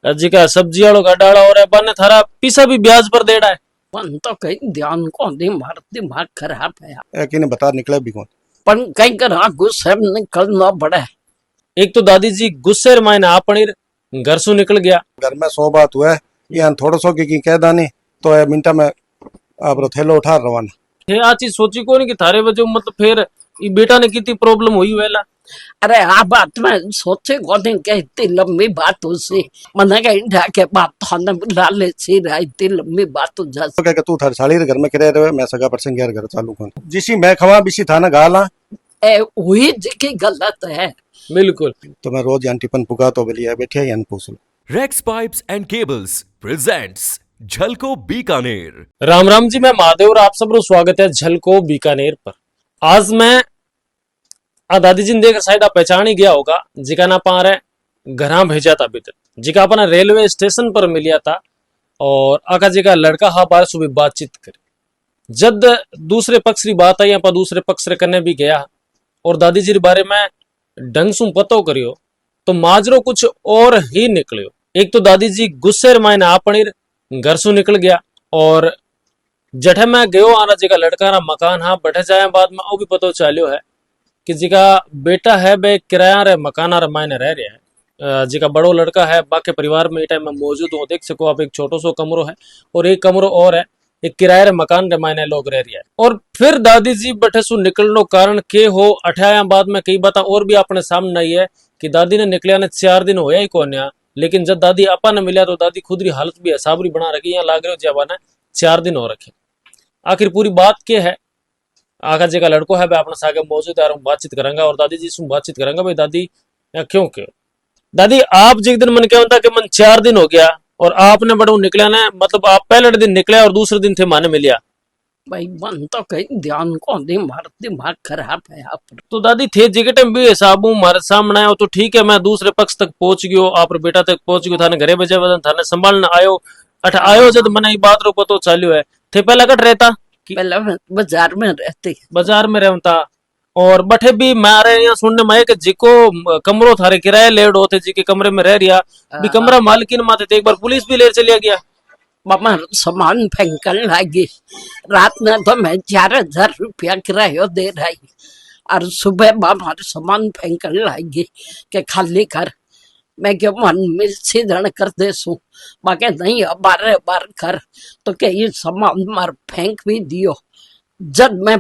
जी का सब्जी वालों का डाला और बने थारा पीसा भी ब्याज पर दे रहा है। पण तो कहीं ध्यान को दिमाग दिमाग खराब है कि बता निकला भी कौन पण कहीं कर गुस्से में निकलना पड़ा है। एक तो दादी जी गुस्से मायने आपनी घर से निकल गया। घर में 100 बात हुआ है यहाँ थोड़ा सो की कह दानी तो है मिनटा में आप थैलो उठा रवाना थे आ चीज सोची को नहीं कि थारे वजह मतलब फिर ये बेटा ने कितनी प्रॉब्लम हुई वेला। अरे आ बात में सोचे को नहीं कि इतनी लंबी बात उसी मना के इंडिया के बात थाने लाले सी रहा इतनी लंबी बात हो जा तो कह तू थारे साली घर में करे रहे मैं सगा परसंग यार घर चालू कौन जिसी मैं खवा बिसी थाना गाला ए हुई जी की गलत है। बिल्कुल तो मैं रोज यहाँ टिफिन पुगा तो बोलिए बैठिया यहाँ पूछ लो। Rex pipes and cables presents Jhalko Bikaner. Ram Ram ji, मैं महादेव और आप सबको स्वागत है झलको बीकानेर पर। आज मैं दादी जी ने देख शायद आप पहचान ही गया होगा जिका ना पा रहे घर भेजा था अभी तक जिका अपना रेलवे स्टेशन पर मिलिया था और आका जी का लड़का हा बार सुबह बातचीत करी। जब दूसरे पक्ष की बात आई पर दूसरे पक्ष करने भी गया और दादी जी के बारे में ढंग से पतो करियो तो माजरो कुछ और ही निकलियो। एक तो दादी जी गुस्से मायने आपनी घर से निकल गया और जठे में गयो आना जी का लड़का ना मकान हाँ बैठे जाए बाद में वो भी पतो चलियो है कि जी का बेटा है बे किराया रे मकान रे मायने रह रहा है। जी का बड़ो लड़का है बाकी परिवार में टाइम में मौजूद हो देख सको आप एक छोटो सो कमरो है और एक कमरो और है एक किराए रे मकान रे मायने लोग रह रहा है। और फिर दादी जी बैठे सु निकलनो कारण के हो अठाया बाद में कई बात और भी अपने सामने आई है कि दादी ने निकलिया ने 4 दिन होया ही कौन लेकिन जब दादी आपा ने मिला तो दादी खुद की हालत भी हिसाबरी बना रखी यहाँ लाग रहे हो जब ने 4 दिन हो रखे। आखिर पूरी बात क्या है आका जी का लड़को है भाई अपने सागे मौजूद है बातचीत करेंगे और दादी जी से बातचीत करेंगे भाई दादी क्यों क्यों दादी आप जिस दिन मन क्या होता कि मन 4 दिन हो गया और आपने बड़ो निकला ना मतलब आप पहले दिन निकले और दूसरे दिन थे माने मिलिया भाई मन तो कहीं ध्यान को दिमाग खराब है आप तो दादी थे जिके टाइम भी हिसाब हमारे सामने आयो तो ठीक है मैं दूसरे पक्ष तक पहुंच गयो आप बेटा तक पहुंच गयो थाने घरे बजे वजन थाने संभालने आयो अठ आयो जब मैंने ये बात रो पतो चालियो है थे पहला कट रहता पहले बाजार में रहते बाजार में रहता और बठे भी मारे यहाँ सुनने में कि जिको कमरो थारे किराए लेड होते जी के कमरे में रह रिया भी कमरा मालकिन माते थे एक बार पुलिस भी ले चलिया गया मामा सामान फेंकन लगी रात में तो मैं 4,000 रुपया किराया दे रही और सुबह मामा सामान फेंकन लगी के खाली कर मैं क्यों मन में सीधन कर दे सू बाकी नहीं बार बार कर तो क्या ये सामान मार फेंक भी दियो जब मैं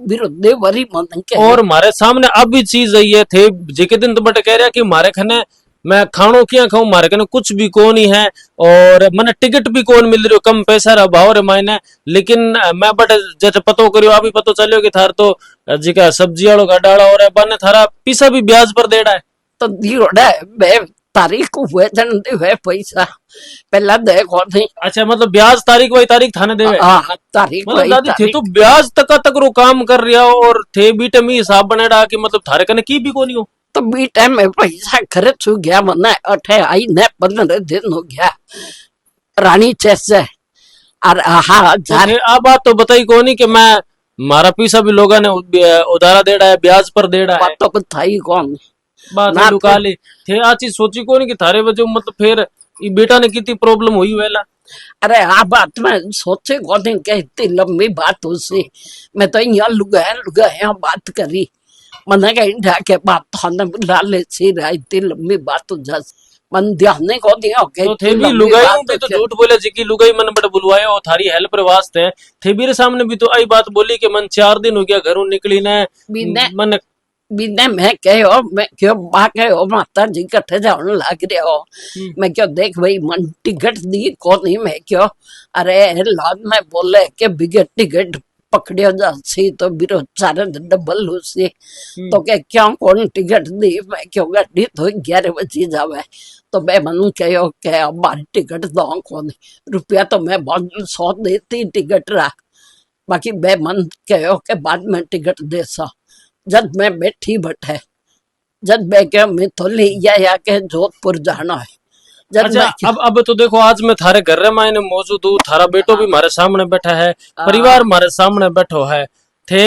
विरोध वरी मन के और हमारे सामने अब भी चीज आई है थे जिके दिन तो बटे कह रहा कि मारे खने मैं खानो क्या खाऊं मारे कने कुछ भी कौन ही है और मैंने टिकट भी कौन मिल रही हो कम पैसा रहा भाव रे मायने लेकिन मैं बट जैसे पतो करियो अभी पतो चलियो कि थार तो जी का सब्जी वालों का डाला और बने थारा पीसा भी ब्याज पर दे रहा है तो दियोड़ा बे तारीख को हुए जन दे हुए पैसा पहला देखो नहीं अच्छा मतलब ब्याज तारीख वही तारीख थाने देवे हाँ तारीख मतलब वही दादी थे तारीख तो ब्याज तक रो काम कर रिया और थे भी टमी हिसाब बने रहा कि मतलब थारे कने की भी कोनी हो तो बी टाइम में पैसा खर्च हो गया मना 8 आई ने 15 दिन हो गया रानी चेसे और हाँ तो आप बात तो बताई कोनी कि मैं मारा पीसा भी लोगों ने उधारा दे रहा है ब्याज पर दे रहा है तो कुछ था ही कौन बात ना लुका ली थे आ चीज सोची कोनी कि थारे वजह मतलब फिर ये बेटा ने कितनी प्रॉब्लम हुई वेला। अरे आ बात में सोचे को नहीं कि इतनी लंबी बात उसी मैं तो यहाँ लुगा यहाँ बात करी मना के इंडिया के बात थाने लाले सी रहा इतनी लंबी बात हो जा मन ध्यान नहीं को दिया तो थे भी लुगाई भी तो झूठ बोले जी की लुगाई मन बड़े बुलवाए और थारी हेल्प रे वास्ते थे भी सामने भी तो आई बात बोली कि मन 4 दिन हो गया घरों निकली ने मन बिना मैं कहो मैं क्यों बा कहो माता जी कट्ठे जाने लग रहे हो मैं क्यों देख भाई मन टिकट दी कौन ही मैं क्यों अरे लाद में बोले के बिगट टिकट पकड़ियो जासी तो बिरो 4 डबल उसी तो क्या क्यों कौन टिकट दी मैं क्यों गाड़ी तो 11 बजे जावे तो मैं मन कहो के अब बार टिकट दो कौन रुपया तो मैं 100 देती टिकट रहा बाकी मैं मन कहो के बाद में टिकट दे सा जब मैं बैठी बैठे जब मैं क्या मैं तो ले या के जोधपुर जाना है अच्छा अब तो देखो आज मैं थारे घर रे मायने मौजूद हूँ थारा बेटो भी हमारे सामने बैठा है परिवार हमारे सामने बैठो है थे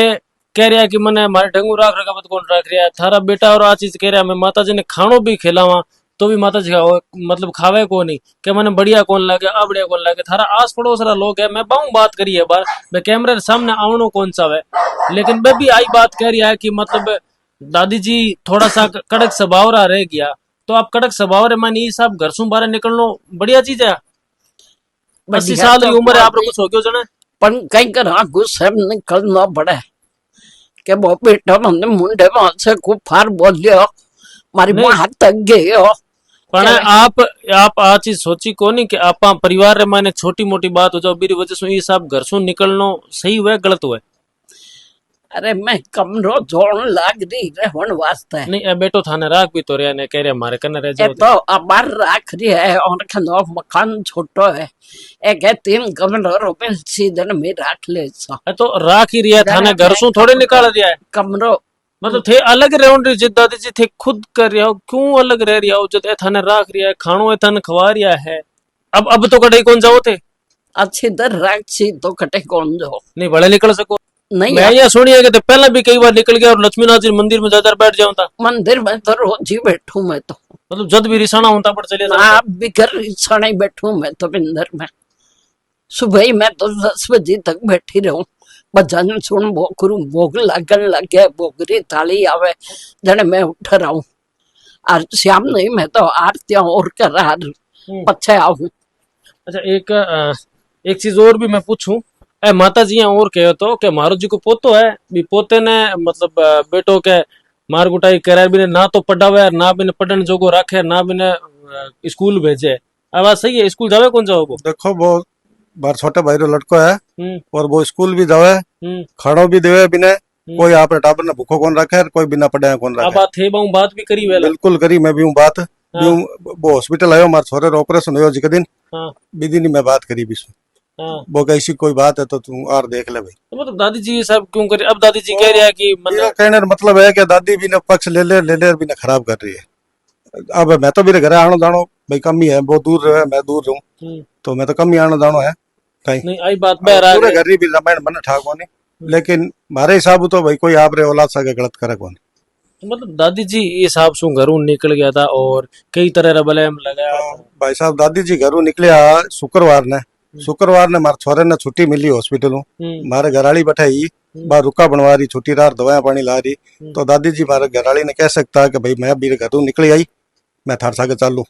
कह रहा कि मैंने हमारे ढंगू राख रखा कौन रख रहा है थारा बेटा और आ चीज कह रहा मैं माता जी ने खानो भी खिलावा तो भी माता जी मतलब खावे को नहीं कि मैंने बढ़िया कौन लगे बढ़िया कौन लगे। थारा आस पड़ोस रा लोग है, मैं बाऊ बात करी है बार, मैं कैमरे के सामने आवनो कौन सा है, लेकिन मैं भी आई बात कह रही है कि मतलब दादी जी थोड़ा सा कड़क स्वभाव रहा रह गया। तो आप कड़क स्वभाव रे मानी ये सब घर से बाहर निकलनो बढ़िया चीज है। 80 बढ़िया साल की तो उम्र है, आप बात कुछ हो गयो जने। पण कहीं कर हाँ गुस्से में निकलना पड़े के वो बेटा हमने मुंडे में से खूब फार बोल लियो, मारी नहीं। मां तक गई हो। पण चले। आप आ चीज सोची को नहीं कि आप परिवार रे माने छोटी मोटी बात हो जाओ मेरी वजह से ये सब घर से निकलनो सही हुए गलत हुए। अरे मैं कमरो जोड़ लाग रही रहन वास्ते नहीं ए बेटो थाने राख भी तो रहा ने कह रहे मारे कने रह ए जाओ। तो अबार राख रही है और खनो मकान छोटो है, एक है 3 कमरो में सीधन में राख ले सो तो राख ही रिया थाने घर से थोड़े निकाल दिया है। कमरो मतलब थे अलग रहो जिद दादी जी थे खुद कर रहा हो, क्यों अलग रह रिया हो जब ए थाने राख रिया है, खानो ए थाने खवा रिया है। अब तो कटे कौन जाओ थे। अच्छी दर राख सी तो कटे कौन जो नहीं बड़े निकल सको। नहीं मैं यहाँ सुनिए कि पहले भी कई बार निकल गया और लक्ष्मीनाथ जी मंदिर में जाकर बैठ जाऊं था। मंदिर में तो रोज ही बैठू मैं तो, मतलब जब भी रिसाना होता पर चले जाता। आप भी घर सड़े बैठू मैं तो बिंदर में। सुबह ही मैं तो 10 बजे तक बैठी रहूं, भजन सुन भोगरू भोग लगन लग गया, भोगरी थाली आवे जने मैं उठ रहा हूँ। और शाम नहीं मैं तो आरतियां और कर रहा पछे आऊं। अच्छा एक चीज और भी मैं पूछूं, ए माता जी और कहो तो कि मारो जी को पोतो है, भी पोते ने मतलब बेटो के मार गुटाई करे भी ने ना तो पढ़ावे ना भी ने पढ़न जोगो रखे ना भी ने स्कूल भेजे। आ बात सही है, स्कूल जावे कौन जाओ वो। देखो वो बार छोटे भाई रो लड़को है हम्म और वो स्कूल भी जावे, हम्म। खानो भी देवे बिने, कोई आपने टाबर ने भूखो कौन रखे, कोई बिना पढ़ाया कौन आ रखे। बात थे बाऊ बात भी करी वेला। बिल्कुल करी, मैं भी हूँ बात भी हाँ। हूँ। वो हॉस्पिटल आयो मारे छोरे रो ऑपरेशन हो जी दिन हाँ विधि नहीं मैं बात करी भी हाँ। वो कैसी कोई बात है तो तू और देख ले भाई। तो मतलब दादी जी ये सब क्यों करे। अब दादी जी कह रही है कि मेरा मतलब कहने का मतलब है कि दादी भी ने पक्ष ले ले भी ने खराब कर रही है। अब मैं तो मेरे घर आनो जानो भाई कम ही है, वो दूर रहे मैं दूर रहूं हम्म, तो मैं तो कम ही आनो जानो है कहीं। नहीं आई बात बहरा पूरे घर ही भी रामायण बने ठाक होने, लेकिन मारे हिसाब तो भाई कोई आप रे औलाद सा के गलत करे कौन। मतलब दादी जी ये हिसाब से घरों निकल गया था और कई तरह रा ब्लेम लगाया था। भाई साहब दादी जी घरों निकले शुक्रवार ने मारे छोरे ने छुट्टी मिली हॉस्पिटल मारे घराली बैठाई बाहर रुका बनवा रही छुट्टी रात दवाएं पानी ला रही। तो दादी जी मारे घराली ने कह सकता कि भाई मैं भी घरों निकली आई मैं थार सागे चालू।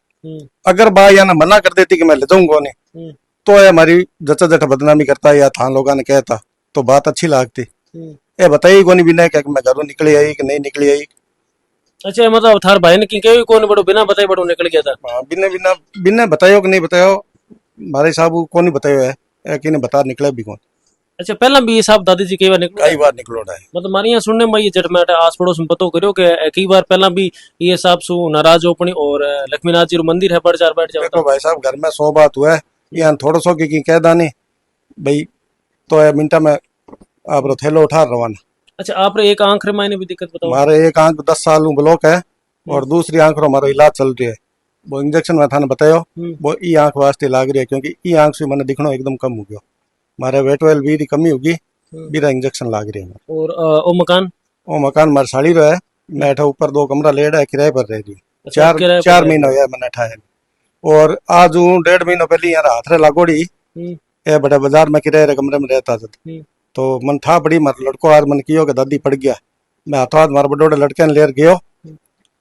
अगर बा या ना मना कर देती कि मैं ले जाऊंगा नहीं तो ये हमारी जचा जट बदनामी करता या थान लोगों ने कहता तो बात अच्छी लागती। ये बताइए कौन बिना क्या मैं घरों निकली आई कि नहीं निकली आई। अच्छा मतलब थार भाई ने की कही कौन बड़ो बिना बताए बड़ो निकल गया था। हाँ, बिना बिना बिना बतायो कि नहीं बतायो मारे साहब कौन ही बतायो है कि नहीं बता निकला भी कौन। अच्छा पहला भी ये साहब दादी जी कई बार निकलो कई बार निकलो है मतलब हमारे यहाँ सुनने में ये जटमेट आस पड़ोस में पतो करो कि कई बार पहला भी ये साहब सु नाराज हो पड़ी और लक्ष्मीनाथ जी मंदिर है बढ़ चार बैठ जाओ। देखो भाई साहब घर में 100 बात हुआ है यहाँ थोड़ा सो की कह दानी भाई तो ये मिनटा में आप रो थैलो उठा रवाना। अच्छा आप रे एक आंख रे मायने भी दिक्कत बताओ। हमारे एक आंख 10 साल ब्लॉक है और दूसरी आंख रो हमारा इलाज चल रही है। वो इंजेक्शन में थाने बतायो वो ई आंख वास्ते लाग रही है क्योंकि ई आंख से मैंने दिखना एकदम कम हो गया, मारे वेट वेल भी कमी होगी बीरा इंजेक्शन लाग रही है। और ओ मकान वो मकान मार साड़ी रो है मैं अठा ऊपर 2 कमरा लेड़ा है किराए पर रह रही अच्छा, किराए पर चार रह महीना हुआ मैंने अठा है। और आज हूँ 1.5 महीना पहले यार हाथ रे लागोड़ी ये बड़े बाजार में किराए रे कमरे में रहता था तो मन था बड़ी मार लड़को आज मन कियो कि दादी पड़ गया मैं हाथों हाथ मार बड़े लड़के ने लेर गयो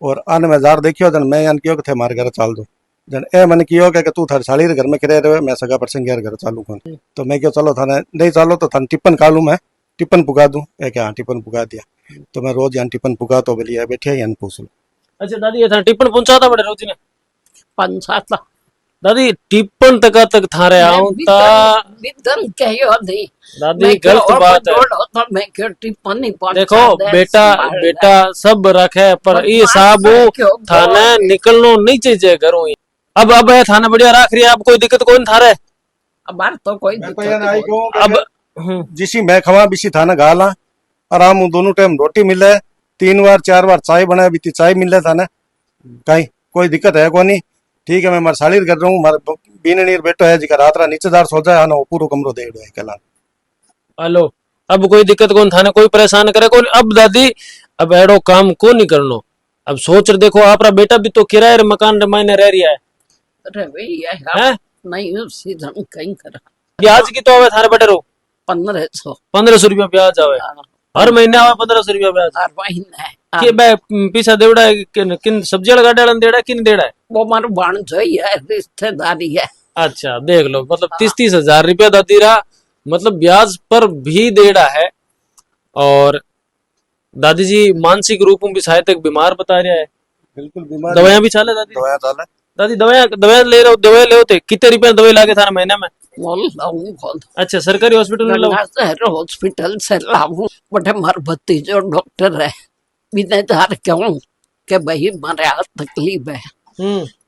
और आने में जार देखियो जन मैं यान कियो कि थे मार घर चाल दो जन ए मन कियो कि तू थार साड़ी रे घर में किराए रहे मैं सगा परसंग यार घर चालू कौन। तो मैं क्यों चलो थाने नहीं चालो तो थाने टिप्पन कालू मैं टिप्पन पुगा दूं ए क्या टिप्पन पुगा दिया तो मैं रोज यहाँ टिप्पन पुगा तो बोलिए बैठे यहाँ पूछ लो। अच्छा दादी ये था टिप्पण पहुंचाता बड़े रोजी ने 5-7 दादी टिप्पण तक थारे आऊं ता विदन कहियो दी दादी मैं क्यों गलत और बात है। बडोड़ तो मैं क्यों टिप्पण नहीं पहुंचा देखो दे, बेटा संभाल ले। बेटा सब रखे पर पर ये बात साहब है क्यों थाने बोल। निकलनो नहीं चाहिए घरों ही। अब है थाने बढ़िया रख रही है अब कोई दिक्कत कौन थारे बार तो कोई मैं दिक्कत तो यहाँ आई नहीं। कहूँ अब कि जिसी मैं खवा बिसी थाना गाला आराम हूँ दोनों टाइम रोटी मिले 3 बार 4 बार चाय बनाए बीती चाय मिले थाने कहीं कोई दिक्कत है कोनी। ठीक है मैं मार साड़ी कर रहा हूँ मारे बीन नीर बैठो है जिका रात रा नीचे दार सो जाए वो पूरा कमरो दे है कला। हेलो अब कोई दिक्कत कौन थाने कोई परेशान करे कौन। अब दादी अब एड़ो काम को नहीं करनो अब सोच रहे देखो आपका बेटा भी तो किराए रे मकान रे मायने रह रिया है अरे भैया हैं? नहीं उसी धन कहीं करा ब्याज की तो आवे थारे बेटे रो 1500 1500 रुपया ब्याज आवे हर महीने आवे 1500 रुपया ब्याज हर महीने के बे पीछा देवड़ा है किन सब्जी वाला गाड़ी वाला देड़ा है, किन देड़ा है वो मारो बाण जो ही है रिश्तेदारी है। अच्छा देख लो मतलब 30-30 हजार रुपया दादी रहा मतलब ब्याज पर भी देड़ा है। और दादी जी मानसिक रूप में भी शायद तक बीमार बता रहा है बिल्कुल बीमार दवाइयां भी चाले दादी दवाया चाले दादी दवाइयां ले रहे हो दवाई ले होते कितने रुपया दवाई लागे थारा महीने में बोल लाऊं कौन अच्छा सरकारी हॉस्पिटल में लो गंगा शहर हॉस्पिटल से लाऊं बटे मार भतीजो डॉक्टर है बिना धार क्यों के भाई मारे हाथ तकलीफ है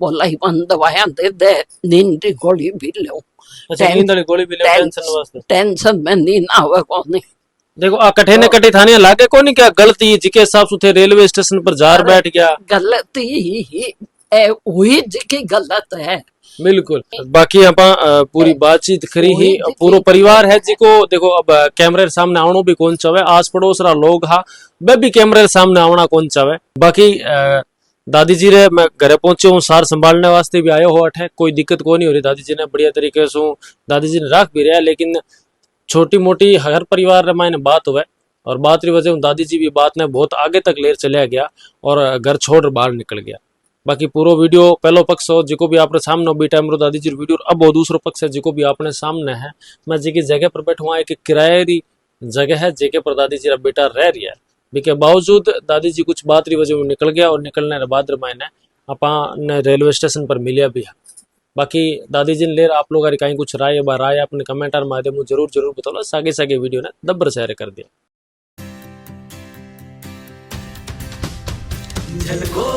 बोला ही मन दवाइयां दे दे नींद की गोली भी लो अच्छा नींद वाली गोली भी ले टेंशन वास्ते टेंशन में नींद आवे कौन नहीं देखो आ कठे ने कठे थाने लागे को नहीं क्या गलती जिके हिसाब से थे रेलवे स्टेशन पर जार बैठ गया गलती ही ए हुई जी गलत है बिल्कुल बाकी आप पूरी बातचीत करी ही पूरा परिवार है जी को देखो अब कैमरे सामने आवनो भी कौन चाहे आस पड़ोस रा लोग हा वे भी कैमरे सामने आवना कौन चाहे बाकी दादी जी रे मैं घरे पहुंचे हूँ सार संभालने वास्ते भी आयो हो अठे कोई दिक्कत को नहीं हो रही दादी जी ने बढ़िया तरीके से दादी जी ने रख भी रहा लेकिन छोटी मोटी हर परिवार रे मायने बात हुए और बात री वजह दादी जी भी बात ने बहुत आगे तक लेर चलिया गया और घर छोड़ बाहर निकल गया। बाकी पूरा वीडियो पहलो पक्ष हो जिको भी आपने सामने बी टाइम रो दादी जी वीडियो अब वो दूसरो पक्ष है जिको भी आपने सामने है मैं जी की जगह पर बैठा एक किराए री जगह है जेके पर दादी जी रा बेटा रह रही है के बावजूद दादी जी कुछ बात री वजह निकल गया और निकलने के बाद मायने अपन रेलवे स्टेशन पर मिलिया भी है। बाकी दादी जी ने लेर आप लोग कहीं कुछ राय राय अपने कमेंटर माध्यम जरूर जरूर बताओ सागे सागे वीडियो ने दब्बर शेयर कर दिया। झलको